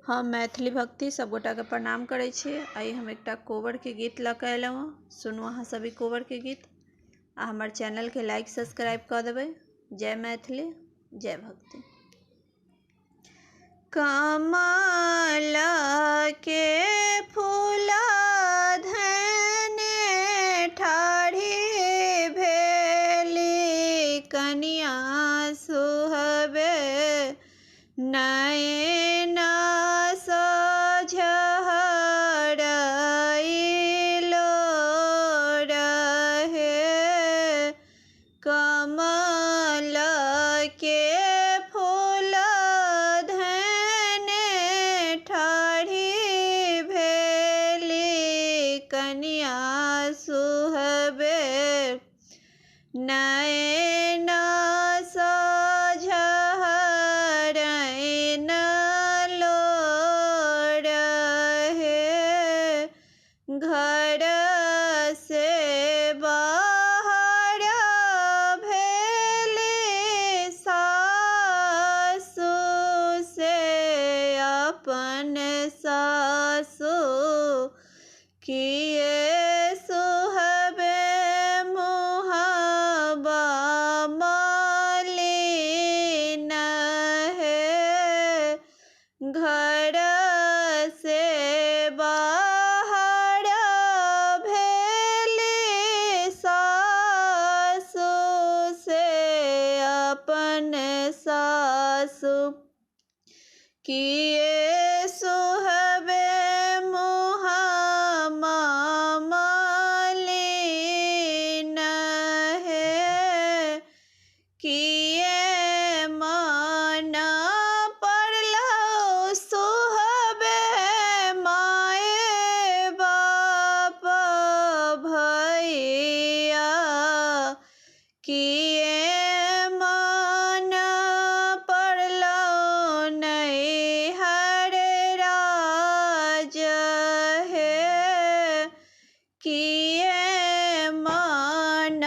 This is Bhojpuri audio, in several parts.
हम मैथिली भक्ति सब गोटा के प्रणाम करै छी। आई हम एकटा कोबर के गीत लऽ कऽ एलहुँ हँ। सुनू अहाँ सभी कोबर के गीत आ हमर चैनल के लाइक सब्सक्राइब कऽ देबै। जय मैथिली, जय भक्ति। कमल के फूल धने ठाढ़ी भेली कनिया सुहबे नयन सोझरइलो रहे। कमल के फूल धने ठाढ़ी भेली कनिया सुहबे नयन सोझरइन लो रहे। घर से बाहर भेली सासु से अपन सासु किए सुहबे मुहबा मलिन है। घर से बाहर भेली सासु से अपन सासु किए सुहबे मुहबा मलिन है। किए मन पड़लौ सुहबे माए बाप भैया। किए मन पड़लौ नैहर राज है। किए मन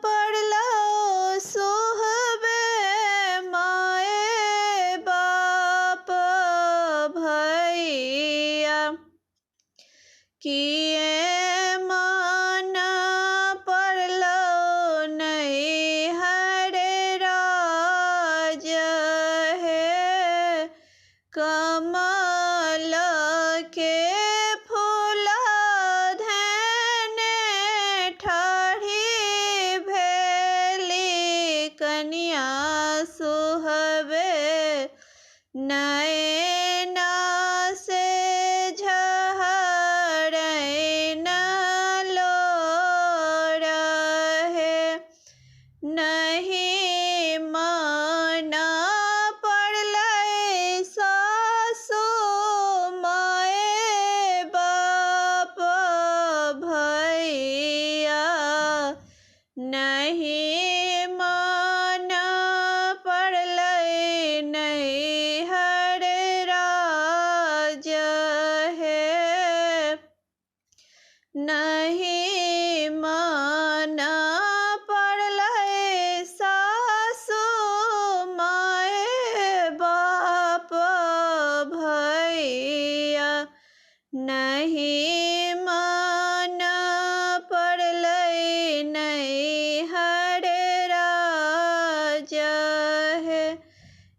पड़लौ सुहबे माए बाप भैया। किए मन पड़लौ नैहर राज है। कमल के फूल धने ठाढ़ी भेली कनिया सुहबे नयन से झरइन लो रहे। नहीं मन पड़लै सासु माए बाप भैया। नहीं मन पड़लै नैहर राज है। नहीं मन पड़लै सासु माए बाप भैया। नहीं मन पड़लै नैहर राज है।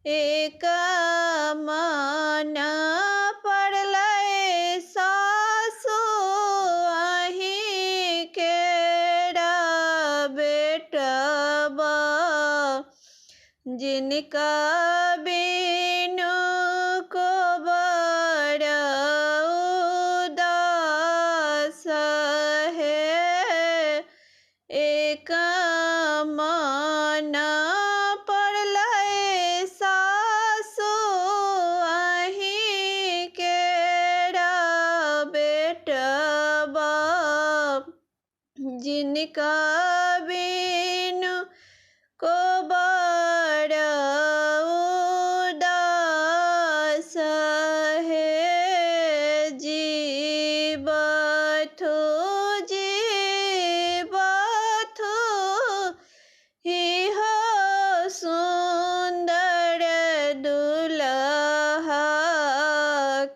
एक मन पड़लै सासु अहीं केरा बेटबा जिनका बिनु कोबर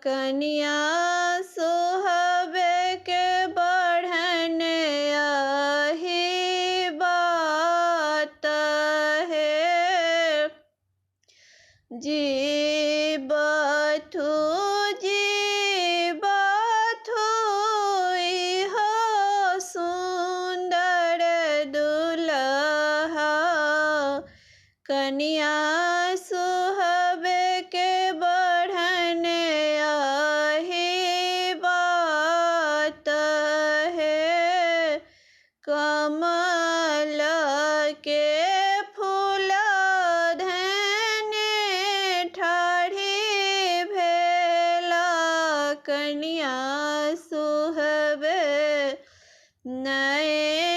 कनिया सोहबे के बढ़न आही बात है। जी बथू इहो सुंदर दुल्हा, कनिया सुहबे के बढ़न आही बात है। कमल के फूल धने ठाढ़ी भेला, कनिया सुहबे नए